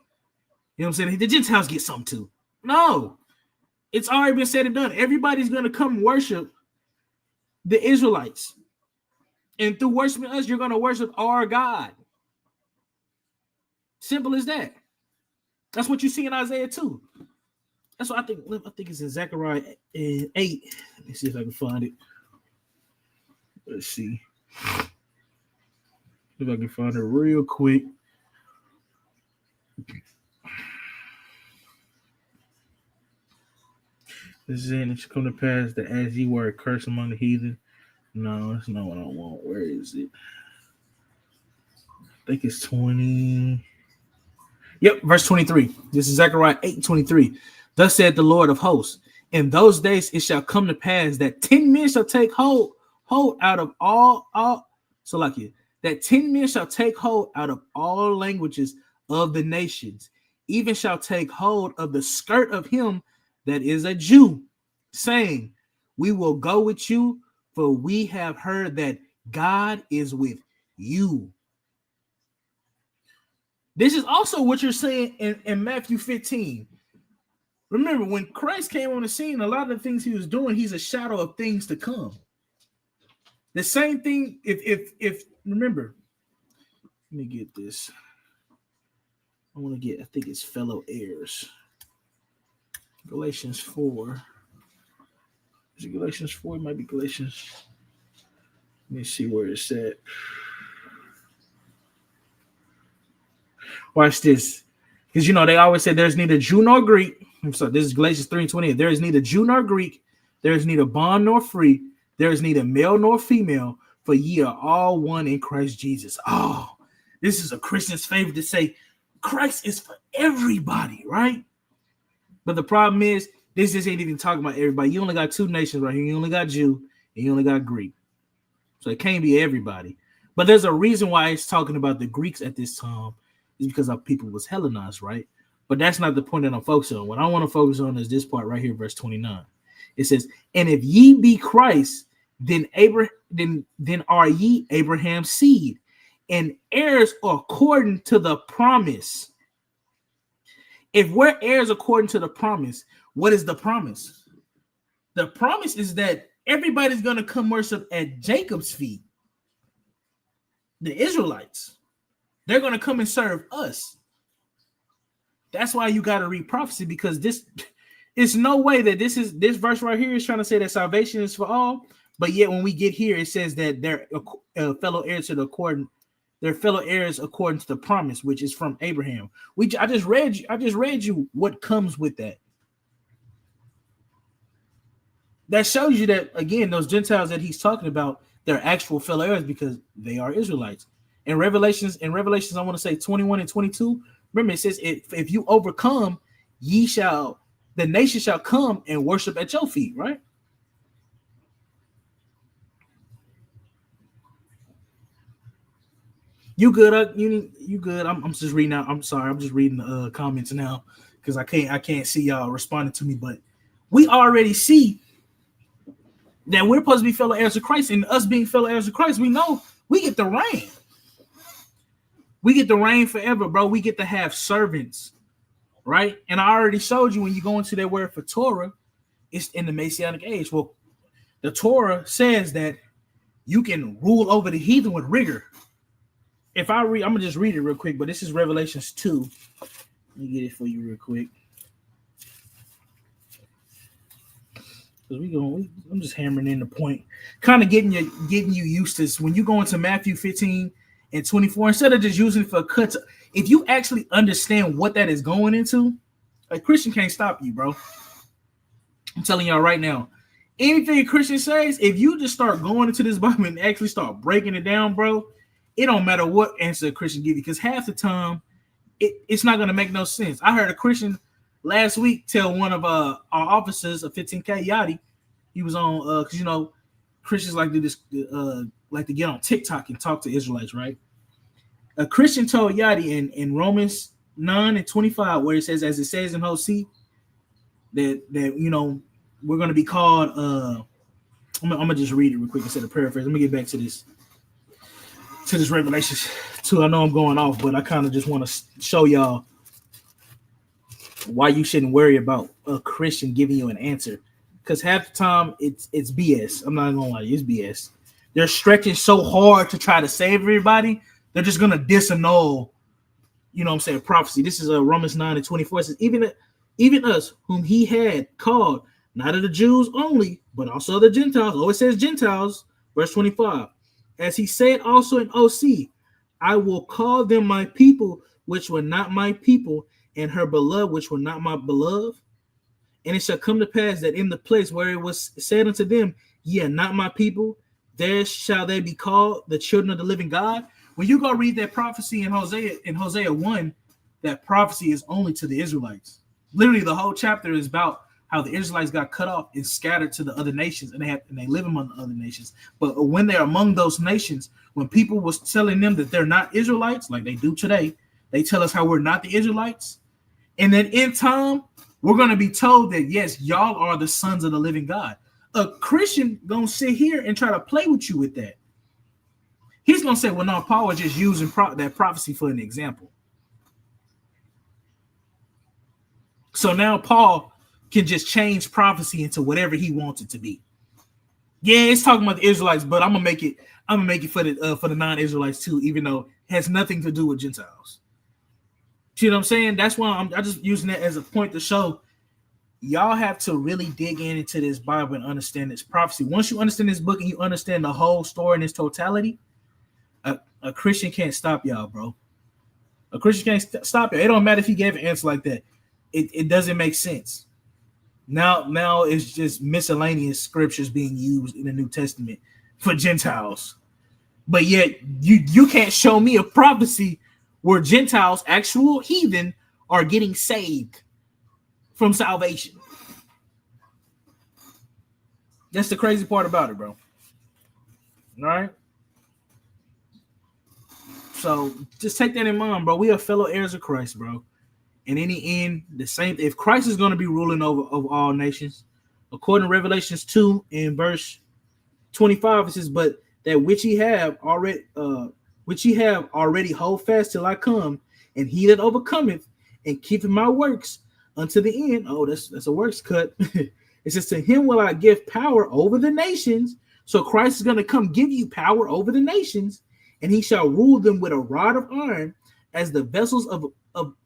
you know what I'm saying? The Gentiles get something too. No, it's already been said and done. Everybody's going to come worship the Israelites. And through worshiping us, you're going to worship our God. Simple as that. That's what you see in Isaiah 2. That's what I think it's in Zechariah 8. Let me see if I can find it. Let's see. If I can find it real quick. This is it shall come to pass that as ye were cursed among the heathen. No, that's not what I want. Where is it? I think it's 20. Yep, verse 23. This is Zechariah 8:23. Thus said the Lord of hosts, in those days it shall come to pass that 10 men shall take hold out of all so like it, that 10 men shall take hold out of all languages of the nations, even shall take hold of the skirt of him that is a Jew, saying, we will go with you, for we have heard that God is with you. This is also what you're saying in Matthew 15. Remember, when Christ came on the scene, a lot of the things he was doing, he's a shadow of things to come. The same thing, if remember, let me get this. I think it's fellow heirs. Galatians 4. Is it Galatians 4? It might be Galatians. Let me see where it's at. Watch this. Because, they always say there's neither Jew nor Greek. So this is Galatians 3:28. There is neither Jew nor Greek. There is neither bond nor free. There is neither male nor female. For ye are all one in Christ Jesus. Oh, this is a Christian's favorite to say Christ is for everybody, right? But the problem is, this just ain't even talking about everybody. You only got two nations right here. You only got Jew and you only got Greek. So it can't be everybody. But there's a reason why it's talking about the Greeks at this time. Is because our people was Hellenized, right? But that's not the point that I'm focusing on. What I want to focus on is this part right here, verse 29. It says, and if ye be Christ, then are ye Abraham's seed, and heirs according to the promise. If we're heirs according to the promise, what is the promise? The promise is that everybody's going to come worship at Jacob's feet. The Israelites. They're going to come and serve us. That's why you got to read prophecy, because this it's no way that this verse right here is trying to say that salvation is for all. But yet when we get here, it says that they're fellow heirs according to the promise, which is from Abraham. I just read you what comes with that. That shows you that, again, those Gentiles that he's talking about, they're actual fellow heirs because they are Israelites. In Revelations, I want to say 21 and 22. Remember, it says, if you overcome, the nation shall come and worship at your feet, right? You good? You good? I'm just reading out. I'm sorry. I'm just reading the comments now because I can't see y'all responding to me. But we already see that we're supposed to be fellow heirs of Christ, and us being fellow heirs of Christ, we know we get the reign. We get the reign forever, bro. We get to have servants, right? And I already showed you when you go into that word for Torah, it's in the Messianic age. Well, the Torah says that you can rule over the heathen with rigor. If I read, I'm gonna just read it real quick, but this is Revelations 2. Let me get it for you real quick. Because I'm just hammering in the point, kind of getting you used to this. When you go into Matthew 15 and 24, instead of just using it for cuts, if you actually understand what that is going into, a Christian can't stop you, bro. I'm telling y'all right now, anything a Christian says, if you just start going into this Bible and actually start breaking it down, bro, it don't matter what answer a Christian gives you, because half the time it's not going to make no sense. I heard a Christian last week tell one of our officers of 15K, Yachty, he was on, because, Christians like to do this, like to get on TikTok and talk to Israelites, right? A Christian told Yachty in Romans 9 and 25, where it says, as it says in Hosea, that we're going to be called, I'm going to just read it real quick instead of paraphrase. Let me get back to this Revelation 2. I know I'm going off, but I kind of just want to show y'all why you shouldn't worry about a Christian giving you an answer. because half the time it's BS. I'm not gonna lie, it's BS. They're stretching so hard to try to save everybody, they're just gonna disannul, you know what I'm saying, prophecy. This is Romans 9:24. It says, even us, whom he had called, not of the Jews only, but also the Gentiles. Oh, it says Gentiles, verse 25. As he said also in OC, I will call them my people, which were not my people, and her beloved, which were not my beloved. And it shall come to pass that in the place where it was said unto them, ye are not my people, there shall they be called the children of the living God. When you go read that prophecy in Hosea 1, that prophecy is only to the Israelites. Literally, the whole chapter is about how the Israelites got cut off and scattered to the other nations, and they live among the other nations. But when they're among those nations, when people was telling them that they're not Israelites, like they do today, they tell us how we're not the Israelites. And then in time, we're going to be told that, yes, y'all are the sons of the living God. A Christian going to sit here and try to play with you with that. He's going to say, well, no, Paul was just using that prophecy for an example. So now Paul can just change prophecy into whatever he wants it to be. Yeah, it's talking about the Israelites, but I'm gonna make it for the non-Israelites too, even though it has nothing to do with Gentiles. See what I'm saying? That's why I'm just using that as a point to show y'all have to really dig into this Bible and understand this prophecy. Once you understand this book and you understand the whole story in its totality, a Christian can't stop y'all, bro. A Christian can't stop you. It don't matter if he gave an answer like that. It doesn't make sense. Now it's just miscellaneous scriptures being used in the New Testament for Gentiles. But yet you can't show me a prophecy where Gentiles, actual heathen, are getting saved from salvation. That's the crazy part about it, bro. All right? So just take that in mind, bro. We are fellow heirs of Christ, bro. And in the end, the same. If Christ is going to be ruling over all nations, according to Revelations 2 in verse 25, it says, "But that which ye have already hold fast till I come, and he that overcometh and keepeth my works unto the end." Oh, that's a works cut. It says, "To him will I give power over the nations." So Christ is going to come give you power over the nations, and he shall rule them with a rod of iron, as the vessels of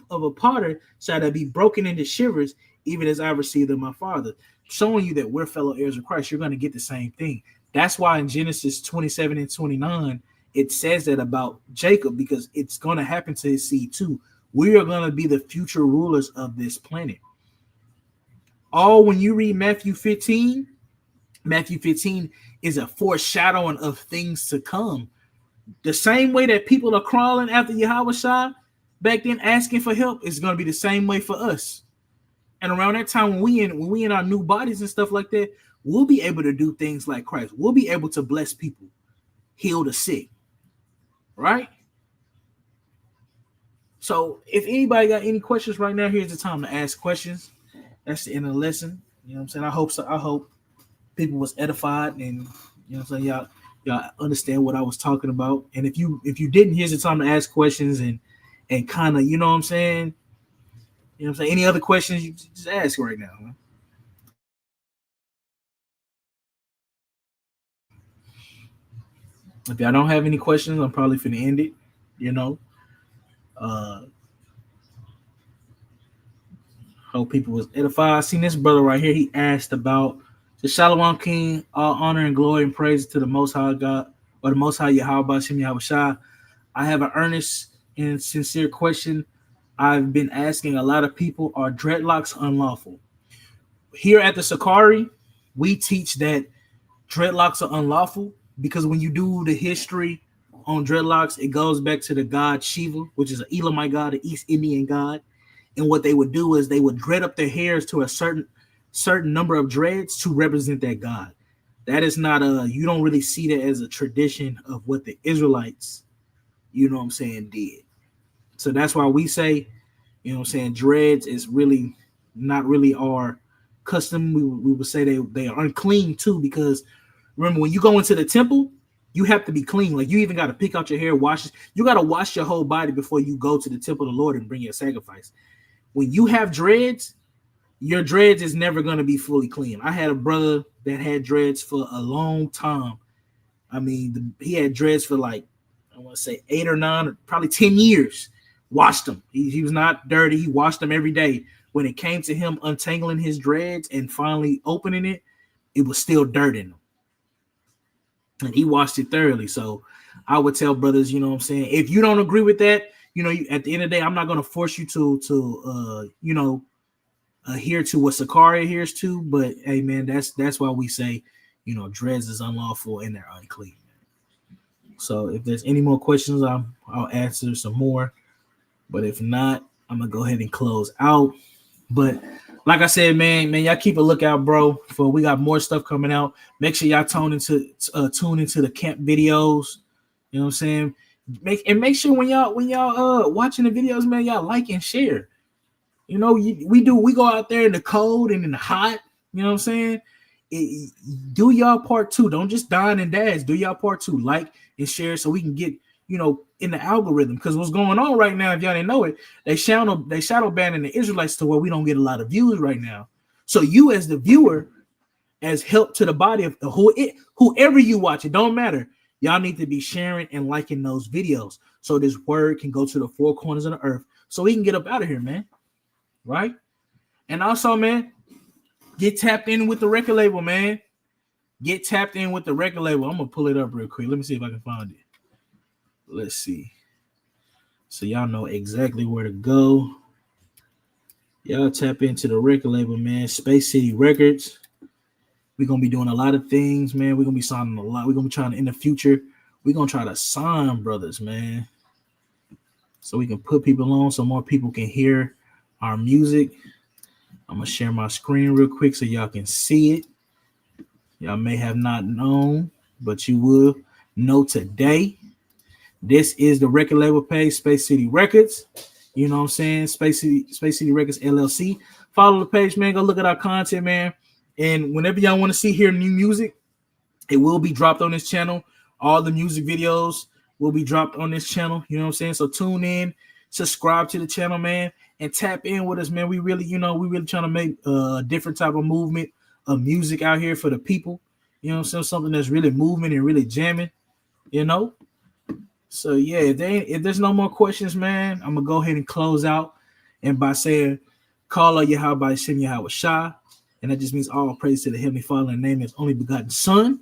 a potter shall they be broken into shivers, even as I received of my Father. Showing you that we're fellow heirs of Christ. You're going to get the same thing. That's why in Genesis 27 and 29, it says that about Jacob, because it's going to happen to his seed too. We are going to be the future rulers of this planet. When you read Matthew 15 is a foreshadowing of things to come. The same way that people are crawling after Yahushua back then asking for help is going to be the same way for us. And around that time, when we in our new bodies and stuff like that, we'll be able to do things like Christ. We'll be able to bless people, heal the sick, right? So if anybody got any questions right now, here's the time to ask questions. That's the end of the lesson. You know what I'm saying? I hope people was edified, and you know what I'm saying, y'all understand what I was talking about. And if you didn't, here's the time to ask questions and kind of, you know what I'm saying? You know what I'm saying? Any other questions, you just ask right now. Huh? If y'all don't have any questions, I'm probably finna end it, you know. Hope people was edified. I seen this brother right here. He asked about the Shalom King, all honor and glory and praise to the Most High God, or the Most High Yahweh Hashem Yahushua. I have an earnest and sincere question I've been asking a lot of people: are dreadlocks unlawful? Here at the Sakari, we teach that dreadlocks are unlawful because when you do the history on dreadlocks, it goes back to the god Shiva, which is an Elamite god, an East Indian god. And what they would do is they would dread up their hairs to a certain number of dreads to represent that god. That is not you don't really see that as a tradition of what the Israelites, you know what I'm saying, did. So that's why we say, you know what I'm saying, dreads is really not really our custom. We would say they are unclean too, because remember, when you go into the temple, you have to be clean. Like, you even got to pick out your hair, wash it. You got to wash your whole body before you go to the temple of the Lord and bring your sacrifice. When you have dreads, your dreads is never going to be fully clean. I had a brother that had dreads for a long time. I mean, he had dreads for like, I want to say 8 or 9 or probably 10 years. Washed them. He was not dirty. He washed them every day. When it came to him untangling his dreads and finally opening it, it was still dirt in them. And he washed it thoroughly. So I would tell brothers, you know what I'm saying, if you don't agree with that, you know, at the end of the day, I'm not going to force you to you know, adhere to what Sakari adheres to. But hey, man, that's why we say, you know, dreads is unlawful and they're unclean. So if there's any more questions, I'll answer some more. But if not, I'm gonna go ahead and close out. But like I said, man, y'all keep a lookout, bro. For we got more stuff coming out. Make sure y'all tune into the camp videos. You know what I'm saying? Make sure when y'all watching the videos, man, y'all like and share. You know, we go out there in the cold and in the hot. You know what I'm saying? Do y'all part too. Don't just dine and dash. Do y'all part too. Like and share so we can get, you know, in the algorithm. Because what's going on right now, if y'all didn't know it, they shadow banning the Israelites to where we don't get a lot of views right now. So you as the viewer, as help to the body of whoever you watch, it don't matter. Y'all need to be sharing and liking those videos so this word can go to the four corners of the earth so we can get up out of here, man. Right? And also, man, get tapped in with the record label, man. Get tapped in with the record label. I'm going to pull it up real quick. Let me see if I can find it. Let's see. So y'all know exactly where to go. Y'all tap into the record label, man. Space City Records. We're going to be doing a lot of things, man. We're going to be signing a lot. We're going to be trying to, in the future, we're going to try to sign brothers, man. So we can put people on so more people can hear our music. I'm going to share my screen real quick so y'all can see it. Y'all may have not known, but you will know today. This is the record label page, Space City Records. You know what I'm saying? Space City Records LLC. Follow the page, man. Go look at our content, man. And whenever y'all want to hear new music, it will be dropped on this channel. All the music videos will be dropped on this channel. You know what I'm saying? So tune in, subscribe to the channel, man, and tap in with us, man. We really trying to make a different type of movement of music out here for the people. You know what I'm saying? Something that's really moving and really jamming, you know? So yeah, if there's no more questions, man, I'm gonna go ahead and close out and by saying, "Call on Yahweh Shem Yahweh Shah," and that just means all praise to the Heavenly Father in the name of His only begotten Son.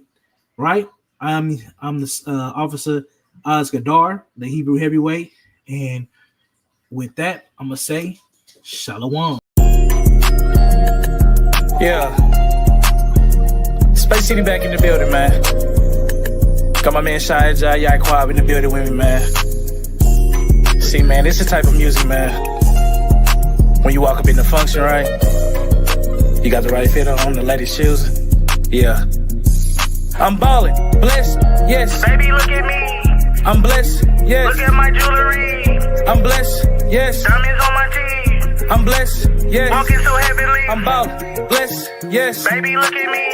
Right? I'm the officer Az Gadar, the Hebrew heavyweight, and with that, I'm gonna say, Shalom. Yeah. Space City back in the building, man. Got my man Shai Jai Yaquab in the building with me, man. See, man, this the type of music, man. When you walk up in the function, right? You got the right fit on, the latest shoes. Yeah. I'm ballin', blessed, yes. Baby, look at me. I'm blessed, yes. Look at my jewelry. I'm blessed, yes. Diamonds on my teeth. I'm blessed, yes. Walking so heavily. I'm ballin', blessed, yes. Baby, look at me.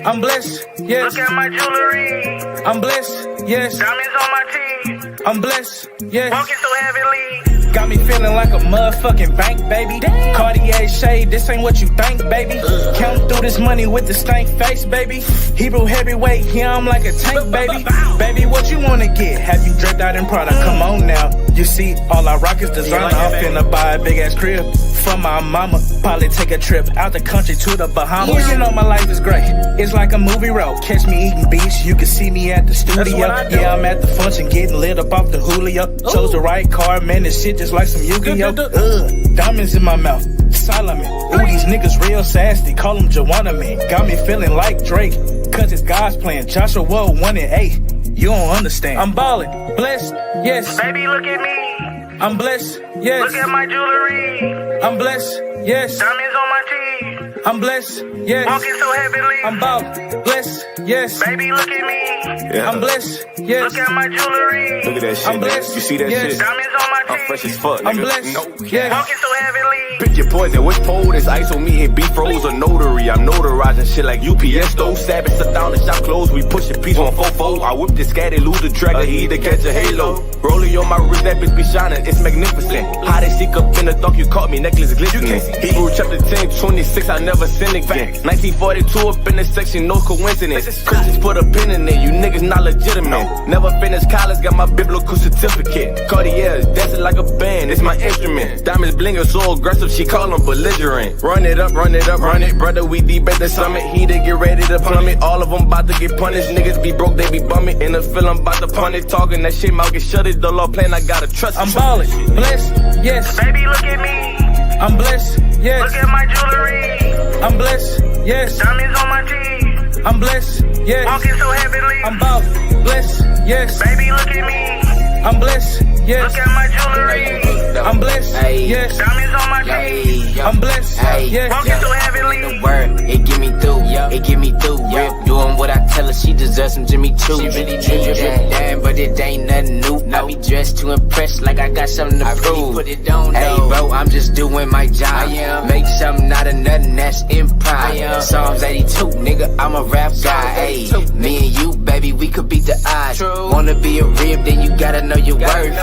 I'm blessed, yes. Look at my jewelry. I'm blessed, yes. Diamonds on my teeth. I'm blessed, yes. Walking so heavily. Got me feeling like a motherfucking bank, baby. Damn. Cartier shade, this ain't what you think, baby. Counting through this money with the stank face, baby. Hebrew heavyweight, yeah, I'm like a tank, baby. Baby, what you wanna get? Have you dripped out in product? Come on now. You see, all I rock is designer. I'm finna buy a big ass crib for my mama. Probably take a trip out the country to the Bahamas. Well, you know my life is great. It's like a movie role. Catch me eating beach, you can see me at the studio. Yeah, I'm at the function getting lit up off the Julio. Chose the right car, man, this shit just like some Yu-Gi-Oh! Diamonds in my mouth, Solomon. Ooh, these niggas real sassy, call them Joanna, man. Got me feeling like Drake, cause it's God's plan. Joshua 1:8, you don't understand. I'm ballin', blessed, yes. Baby, look at me. I'm blessed, yes. Look at my jewelry. I'm blessed, yes. Diamonds on my teeth. I'm blessed, yes. Walking so heavily. I'm about blessed, yes. Baby, look at me. Yeah. I'm blessed, yes. Look at my jewelry. Look at that shit, I'm nigga. blessed, You see that yes. shit? Diamonds on my I'm teeth. fresh as fuck, nigga. I'm blessed, No yes. Walking so heavily. Pick your poison, which pole is ice on me and beef froze or notary. I'm notarizing shit like UPS though. Savage sit down and shop clothes. We push a piece on 4-4. I whip the scatty, lose the tracker, he either catch a halo. Rolling on my wrist, that bitch be shining, it's magnificent. How they seek up in the dark, you caught me, necklace glistening. Hebrew chapter 10, 26, I never sin again. 1942 up in the section, no coincidence. Christians put a pin in it, you niggas not legitimate. Never finished college, got my biblical certificate. Cartier, dancing like a band, it's my instrument. Diamonds blinking so aggressive, she call them belligerent. Run it up, run it up, run it. Brother, we deep at the summit. He to get ready to plummet. All of them about to get punished. Niggas be broke, they be bumming. In the film, I'm about to punish. Talking that shit, mouth get shut it. The law plan, I gotta trust it. I'm ballin', blessed, yes. Baby, look at me. I'm blessed, yes. Look at my jewelry. I'm blessed, yes. Diamonds on my teeth. I'm blessed, yes. Walking so heavily. I'm about blessed, yes. Baby, look at me. I'm blessed, yes. Look at my jewelry. I'm blessed, yes. Diamonds on my teeth. I'm blessed, yes. Walking so heavily. The word, it get me through, it get me through. Rip doing what I tell her, she deserves some Jimmy Choo. She really drip down, but it ain't nothing new. I be dressed to impress, like I got something to prove. Put it on, hey bro, I'm just doing my job. Make something out of nothing, that's improv. Psalms 82, nigga, I'm a rap guy. Hey, me and you, baby, we could beat the odds. Wanna be a rib, then you gotta know your worth.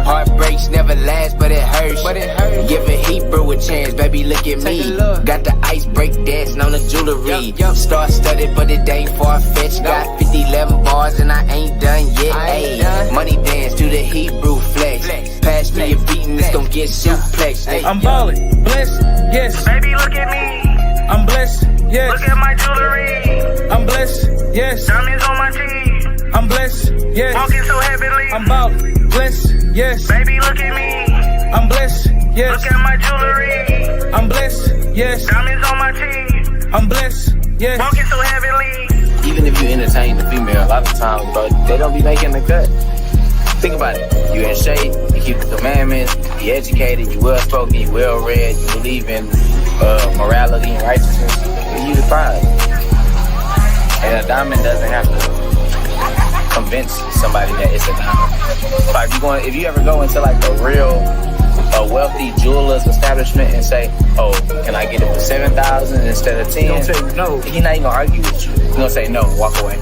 Heartbreaks never last, but it hurts. Give a Hebrew a chance, baby, look at me. Got the ice break dancing on the jewelry. Star studded, but it ain't far fetched. Got 50, 11 bars, and I ain't done yet. Ayy, money dance to the Hebrew flex. Pass me a beating, it's gon' get suplexed. I'm ballin', blessed, yes. Baby, look at me. I'm blessed, yes. Look at my jewelry. I'm blessed, yes. Diamonds on my teeth. I'm blessed, yes. Walking so heavily. I'm about blessed, yes. Baby, look at me. I'm blessed, yes. Look at my jewelry. I'm blessed, yes. Diamonds on my teeth. I'm blessed, yes. Walking so heavily. Even if you entertain the female, a lot of times, bro, they don't be making the cut. Think about it. You in shape, you keep the commandments, you educated, you well spoken, you well read, you believe in morality and righteousness, and you the prize. And a diamond doesn't have to convince somebody that it's a diamond. Like if you ever go into like a wealthy jeweler's establishment and say, "Oh, can I get it for $7,000 instead of $10,000?" Don't say no. He's not even gonna argue with you. He's gonna say no, walk away.